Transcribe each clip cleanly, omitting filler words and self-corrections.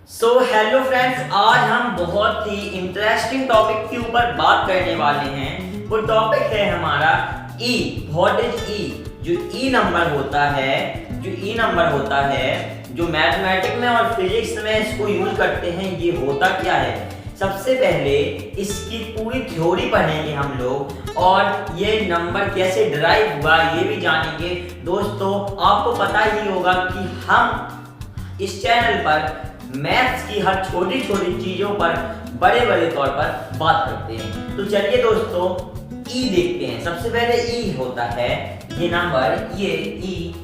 Hello friends, आज हम बहुत ही इंटरेस्टिंग टॉपिक के ऊपर बात करने वाले हैं। वो टॉपिक है हमारा ई। व्हाट इज ई? जो ई नंबर होता है, जो मैथमेटिक्स में और फिजिक्स में इसको यूज करते हैं, ये होता क्या है। सबसे पहले इसकी पूरी थ्योरी पढ़ेंगे हम लोग और ये नंबर कैसे डिराइव हुआ ये भी जानेंगे। दोस्तों, आपको पता ही होगा कि हम इस चैनल पर मैथ्स की हर छोटी छोटी चीजों पर बड़े बड़े तौर पर बात करते हैं। तो चलिए दोस्तों, ई देखते हैं। सबसे पहले ई होता है ये नंबर, ये ई।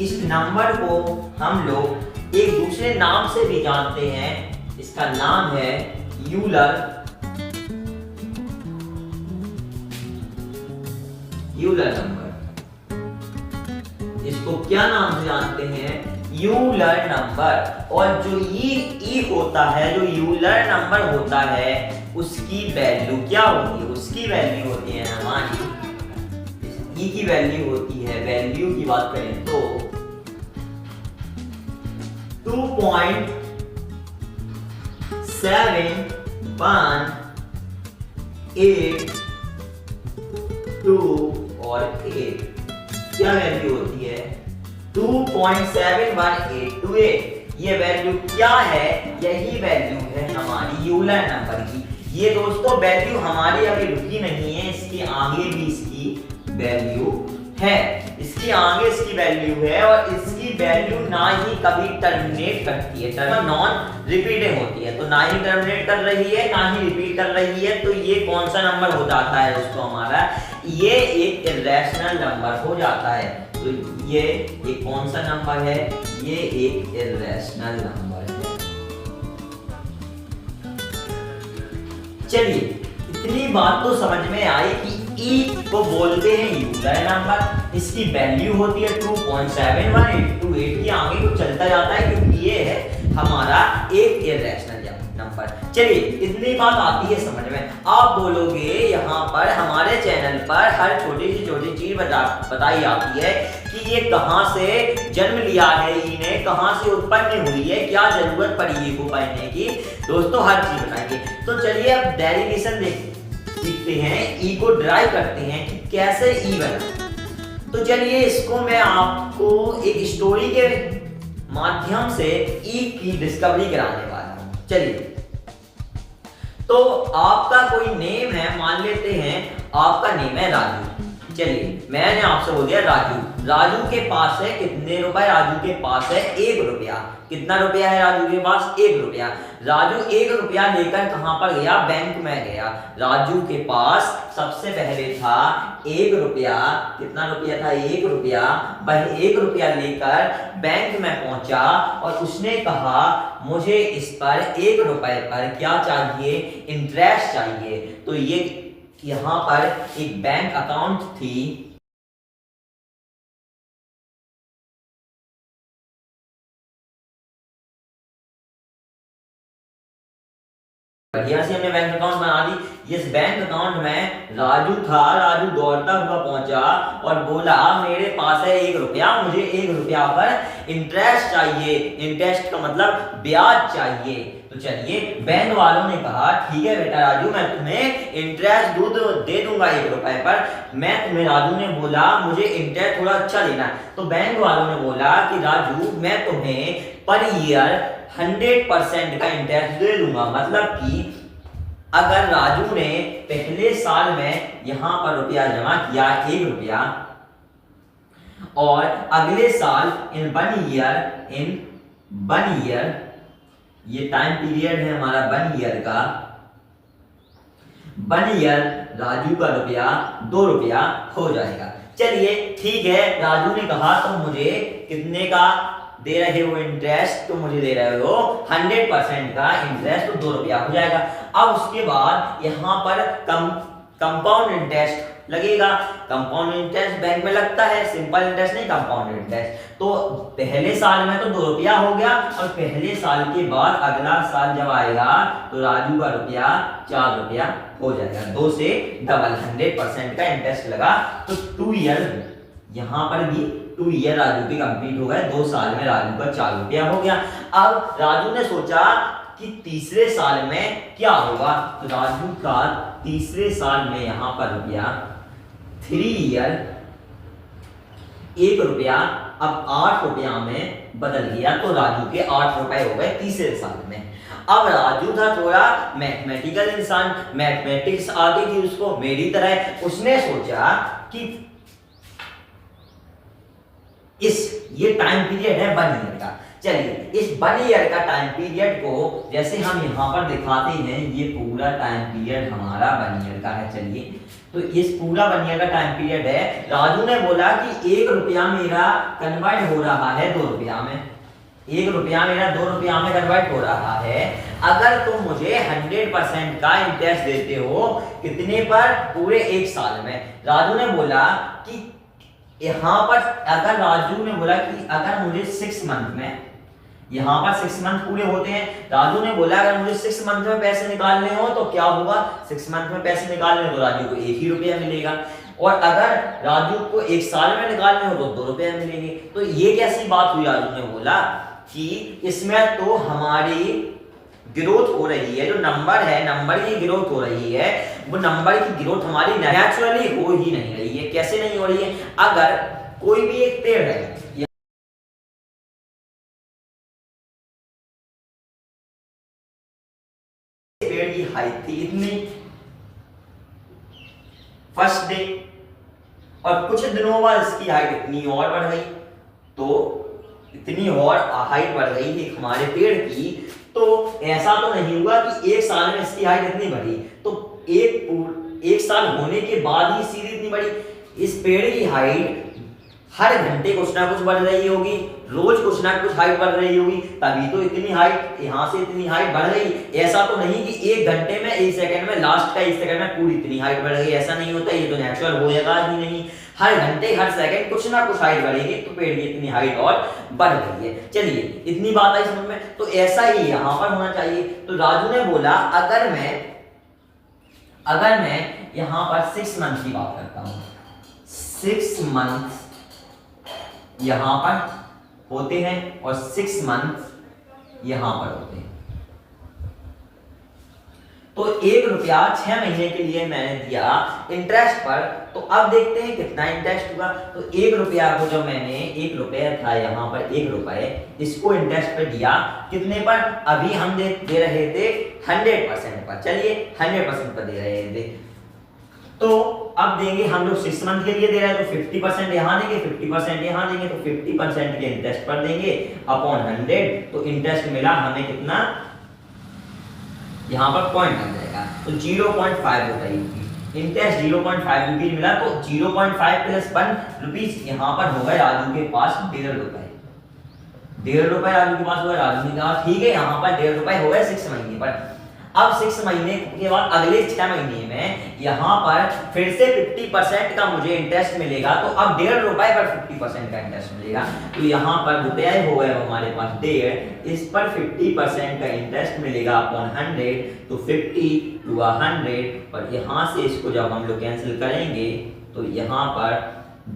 इस नंबर को हम लोग एक दूसरे नाम से भी जानते हैं। इसका नाम है यूलर नंबर। इसको क्या नाम से जानते हैं? Euler number. और जो ई होता है, जो यूलर नंबर होता है, उसकी वैल्यू क्या होती है? उसकी वैल्यू होती है हमारी, ई की वैल्यू होती है, वैल्यू की बात करें तो 2.718 और 8 क्या वैल्यू होती है? 2.71828। ये वैल्यू क्या है? यही वैल्यू है हमारी यूलर नंबर की। ये दोस्तों वैल्यू हमारी अभी रुकी नहीं है, इसके आगे भी इसकी वैल्यू है। इसकी आगे इसकी वैल्यू है और इसकी वैल्यू ना ही कभी टर्मिनेट करती है, नॉन रिपीटिंग होती है। तो ना ही टर्मिनेट कर रही है, ना ही रिपीट कर रही है। तो ये कौन सा नंबर हो जाता है दोस्तों हमारा? ये एक इरेशनल नंबर हो जाता है। तो ये एक कौन सा नंबर है? ये एक इरेशनल नंबर है। चलिए, इतनी बात तो समझ में आई कि ई को बोलते हैं यूलर नंबर। इसकी वैल्यू होती है 2.71828 की आगे कुछ चलता जाता है, क्योंकि ये है हमारा एक इरेशनल नंबर। चलिए, इतनी बात आती है समझ में। आप बोलोगे यहाँ पर हमारे चैनल पर हर छोटी से छोटी चीज बताई जाती है कि ये कहाँ से जन्म लिया है, ई ने कहाँ से उत्पन्न हुई है, क्या जरूरत पड़ी है को पढ़ने की। दोस्तों, हर चीज बताएंगे। तो चलिए अब डेरिवेशन देखते हैं, ई को डिराइव करते हैं कि कैसे ई बना। तो चलिए, इसको मैं आपको एक स्टोरी के माध्यम से ई की डिस्कवरी कराने वाला हूं। चलिए, तो आपका कोई नेम है, मान लेते हैं आपका नेम है राजू। चलिए, मैंने आपसे बोल दिया राजू। राजू के पास है कितने रुपए? राजू के पास है 1 रुपया। कितना रुपया है राजू के पास? 1 रुपया। राजू 1 रुपया लेकर कहां पर गया? बैंक में गया। राजू के पास सबसे पहले था 1 रुपया। कितना रुपया था? 1 रुपया। वह 1 रुपया लेकर बैंक में पहुंचा और उसने कहा, मुझे इस पर 1 रुपए पर क्या चाहिए? इंटरेस्ट चाहिए। तो ये यहाँ पर एक बैंक अकाउंट थी। बढ़िया से हमने बैंक अकाउंट बना दी। इस बैंक अकाउंट में राजू था। राजू दौड़ता हुआ पहुंचा और बोला, मेरे पास है 1 रुपया, मुझे 1 रुपया पर इंटरेस्ट चाहिए। इंटरेस्ट का मतलब ब्याज चाहिए। तो चलिए, बैंक वालों ने कहा, ठीक है बेटा राजू, मैं तुम्हें इंटरेस्ट दे दूंगा 1 रुपए पर। राजू ने बोला, मुझे इंटरेस्ट थोड़ा अच्छा लेना है। तो बैंक वालों ने बोला कि राजू, मैं तुम्हें पर ईयर 100% का इंटरेस्ट दे दूंगा। मतलब कि अगर राजू ने पहले साल में यहां पर रुपया जमा किया 1 रुपया और अगले साल इन वन ईयर, ये टाइम पीरियड है हमारा 1 ईयर का, 1 ईयर राजू का रुपया 2 रुपया हो जाएगा। चलिए ठीक है, राजू ने कहा, तो मुझे कितने का दे रहे हो इंटरेस्ट? तो मुझे दे रहे हो 100% का इंटरेस्ट, तो 2 रुपया हो जाएगा। अब उसके बाद यहाँ पर कंपाउंड इंटरेस्ट लगेगा। कंपाउंड इंटरेस्ट बैंक में लगता है, सिंपल इंटरेस्ट नहीं, कंपाउंड इंटरेस्ट। तो पहले साल में तो 2 रुपया हो गया और पहले साल के बाद अगला साल जब आएगा तो राजू का रुपया 4 रुपया हो जाएगा। 2 से डबल 100% का इंटरेस्ट लगा। तो 2 ईयर यहाँ पर भी 2 ईयर राजू के कंप्लीट हो गए, 2 साल में राजू का 4 रुपया हो गया। अब राजू ने सोचा कि तीसरे साल में क्या होगा, तो राजू का तीसरे साल में यहाँ पर रुपया 3 ईयर 1 रुपया अब 8 रुपया में बदल गया, तो राजू के 8 रुपए हो गए तीसरे साल में। अब राजू था थोड़ा मैथमेटिकल इंसान, मैथमेटिक्स आ गई थी उसको मेरी तरह, उसने सोचा कि ये टाइम पीरियड है 1 ईयर का, चलिए इस 1 ईयर का टाइम पीरियड को जैसे हम यहाँ पर दिखाते हैं, ये पूरा टाइम पीरियड हमारा 1 ईयर का है। चलिए तो इस पूरा 1 ईयर का टाइम पीरियड है। राजू ने बोला कि 1 रुपया मेरा कन्वर्ट हो रहा है 2 रुपया में, 1 रुपया मेरा 2 रुपया में कन्वर्ट हो रहा है। अगर तुम मुझे 100% का इंटरेस्ट देते हो कितने पर, पूरे 1 साल में। राजू ने बोला कि यहाँ पर अगर राजू ने बोला कि अगर मुझे 6 मंथ में, यहाँ पर 6 मंथ पूरे होते हैं, राजू ने बोला अगर मुझे 6 मंथ में पैसे निकालने हो तो क्या होगा, 6 मंथ में पैसे निकालने हो तो राजू को 1 ही रुपया मिलेगा, और अगर राजू को 1 साल में निकालने हो तो 2 रुपया मिलेंगे। तो ये कैसी बात हुई, राजू ने बोला कि इसमें तो हमारी ग्रोथ हो रही है, जो नंबर है नंबर की ग्रोथ हो रही है, वो नंबर की ग्रोथ हमारी नेचुरली हो ही नहीं रही है। कैसे नहीं हो रही है, अगर कोई भी एक पेड़ है, पेड़ की हाइट थी इतनी फर्स्ट डे, और कुछ दिनों बाद इसकी हाइट इतनी और बढ़ गई, तो इतनी और हाइट बढ़ गई थी हमारे पेड़ की, तो ऐसा तो नहीं हुआ कि 1 साल में इसकी हाइट इतनी बढ़ी, तो एक साल होने के बाद ही सीधी इतनी बढ़ी। इस पेड़ की हाइट हर घंटे कुछ ना कुछ बढ़ रही होगी, रोज कुछ ना कुछ हाइट बढ़ रही होगी, तभी तो इतनी हाइट यहाँ से इतनी हाइट बढ़ गई। ऐसा तो नहीं कि 1 घंटे में 1 सेकंड में लास्ट का 1 सेकंड में पूरी इतनी हाइट बढ़ गई, ऐसा नहीं होता, ये तो नेचुरल होएगा ही नहीं। हर घंटे हर सेकंड कुछ ना कुछ हाइट बढ़ेगी, तो पेड़ की इतनी हाइट और बढ़ गई है। चलिए इतनी बात आई समझ में, तो ऐसा ही यहाँ पर होना चाहिए। तो राजू ने बोला अगर मैं यहाँ पर 6 मंथ की बात करता हूँ, 6 मंथ यहाँ पर होते हैं और 6 मंथ यहाँ पर होते हैं, तो 1 रुपया 6 महीने के लिए मैंने दिया इंटरेस्ट पर। तो अब देखते हैं कितना इंटरेस्ट हुआ। तो 1 रुपया को जब मैंने 1 रुपया था यहाँ पर 1 रुपये, इसको इंटरेस्ट पे दिया कितने पर, अभी हम दे रहे थे 100% पर, चलिए 100% पर दे रहे थे। तो अब देंगे हम लोग 6 मंथ के लिए दे रहे हैं, तो 50% यहाँ देंगे, 50% यहाँ देंगे, तो 50% के इंटरेस्ट पर देंगे अपॉन 100, तो इंटरेस्ट मिला हमें कितना, यहाँ पर पॉइंट लग जाएगा, तो 0.5 रुपये इंटरेस्ट 0.5 रुपीज मिला, तो 0.5 प्लस 1 रुपीज यहाँ पर होगा राजू के पास 1.5 रुपए, 1.5 रुपए राजू के पास होगा। राजू ने कहा ठीक है, यहाँ पर 1.5 रुपए हो गए 6 महीने पर। अब 6 महीने के बाद अगले 6 महीने में यहाँ पर फिर से 50% का मुझे इंटरेस्ट मिलेगा, तो अब 1.5 रुपए पर 50% का इंटरेस्ट मिलेगा, तो यहाँ पर रुपया हो गए हमारे पास 1.5, इस पर 50% का इंटरेस्ट मिलेगा अपॉन 100, तो 50 हुआ 100, और यहाँ से इसको जब हम लोग कैंसिल करेंगे तो यहाँ पर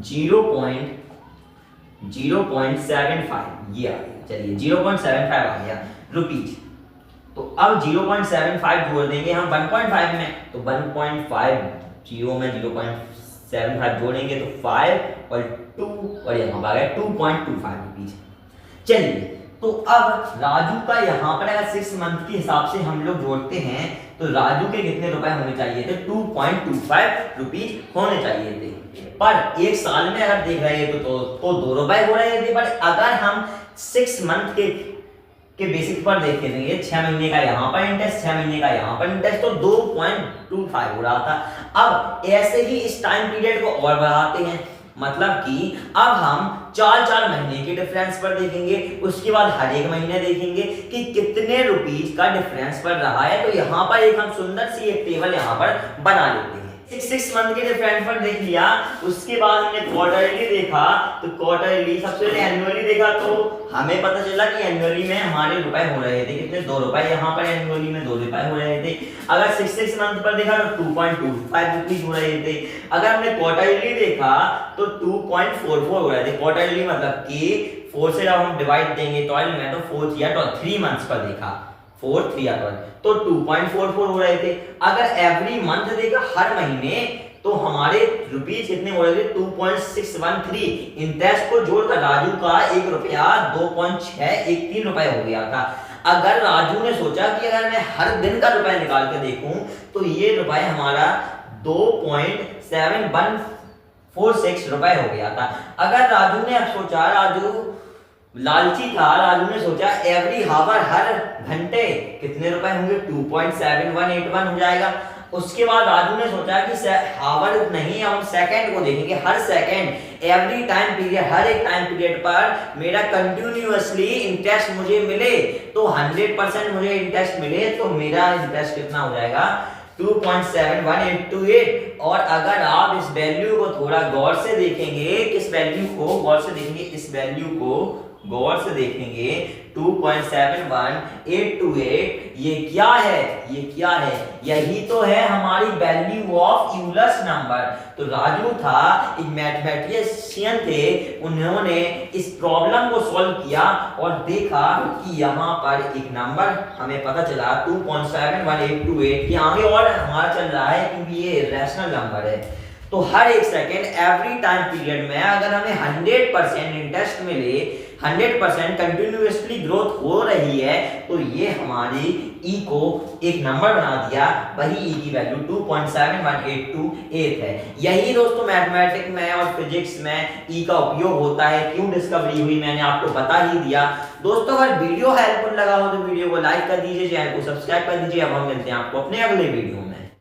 0.75 ये आ गया, चलिए 0.75 आ गया रुपीज। तो अब 0.75 जोड़ देंगे हम 1.5 में, तो 1.50 में 0.75 जोड़ेंगे तो 5 और 2 और यहाँ पर आ गया 2.25 रुपीज। चलिए तो अब राजू का यहाँ पर अगर 6 मंथ के हिसाब से हम लोग जोड़ते हैं तो राजू के कितने रुपए होने चाहिए थे, 2.25 रुपीज होने चाहिए थे। पर 1 साल में अगर देख रहे हैं तो 2 रुपए हो रहे थे, पर अगर हम 6 मंथ के बेसिक पर देखेंगे, 6 महीने का यहाँ पर इंटरेस्ट, 6 महीने का यहाँ पर इंटरेस्ट, तो 2.25 हो रहा था। अब ऐसे ही इस टाइम पीरियड को और बढ़ाते हैं, मतलब कि अब हम 4 महीने के डिफरेंस पर देखेंगे, उसके बाद हर एक महीने देखेंगे कि कितने रुपीज का डिफरेंस पड़ रहा है। तो यहाँ पर एक हम सुंदर सी एक टेबल यहाँ पर बना लेते हैं। 6 मंथ के डिफरेंट पर देख लिया, उसके बाद हमने क्वार्टरली देखा, तो क्वार्टरली सबसे पहले एनुअली देखा, तो हमें पता चला कि एनुअली में हमारे रुपए हो रहे थे कितने, 2 रुपए, यहाँ पर एनुअली में 2 रुपए हो रहे थे। अगर 6 मंथ पर देखा तो 2.25 रुपीज हो रहे थे। अगर हमने क्वार्टरली देखा तो 2.44 हो रहे थे। क्वार्टरली मतलब कि 4 से जब हम डिवाइड देंगे 12 में, तो 4 या 3 मंथ्स पर देखा, 4 3 या 12, तो 2.44 हो रहे थे। अगर एवरी मंथ देखा, हर महीने, तो हमारे रुपीज कितने हो रहे थे, 2.613। इंटरेस्ट को जोड़कर राजू का 1 रुपया 2.613 रुपए हो गया था। अगर राजू ने सोचा कि अगर मैं हर दिन का रुपया निकाल के देखूं, तो ये रुपए हमारा 2.7146 रुपए हो गया था। अगर राजू ने अब सोचा, राजू लालची था, राजू ने सोचा एवरी हावर, हर घंटे कितने रुपए होंगे, 2.7181 हो जाएगा। उसके बाद राजू ने सोचा कि हावर नहीं, हम सेकंड को देखेंगे, हर सेकंड, एवरी टाइम पीरियड, हर एक टाइम पीरियड पर मेरा कंटिन्यूअसली इंटरेस्ट मुझे मिले, तो 100% मुझे इंटरेस्ट मिले, तो मेरा इंटरेस्ट कितना हो जाएगा, 2.71828। और अगर आप इस वैल्यू को थोड़ा गौर से देखेंगे, किस वैल्यू को गौर से देखेंगे, इस वैल्यू को गौर से देखेंगे, 2.71828, ये क्या है, ये क्या है, यही तो है हमारी वैल्यू ऑफ यूलर्स नंबर। तो राजू था, एक मैथमेटिशियन थे, उन्होंने इस प्रॉब्लम को सॉल्व किया और देखा कि यहाँ पर एक नंबर हमें पता चला 2.71828 के आगे और हमारा चल रहा है क्योंकि ये रैशनल नंबर है। तो हर एक सेकेंड, एवरी टाइम पीरियड में अगर हमें 100% इंटरेस्ट मिले, 100% कंटिन्यूअसली ग्रोथ हो रही है, तो ये हमारी ई को एक नंबर बना दिया, वही ई की वैल्यू 2.71828 है। यही दोस्तों मैथमेटिक्स में और फिजिक्स में ई का उपयोग होता है। क्यों डिस्कवरी हुई मैंने आपको बता ही दिया। दोस्तों अगर वीडियो हेल्पफुल लगा हो तो वीडियो को लाइक कर दीजिए, चैनल को सब्सक्राइब कर दीजिए। अब हम मिलते हैं आपको अपने अगले वीडियो में।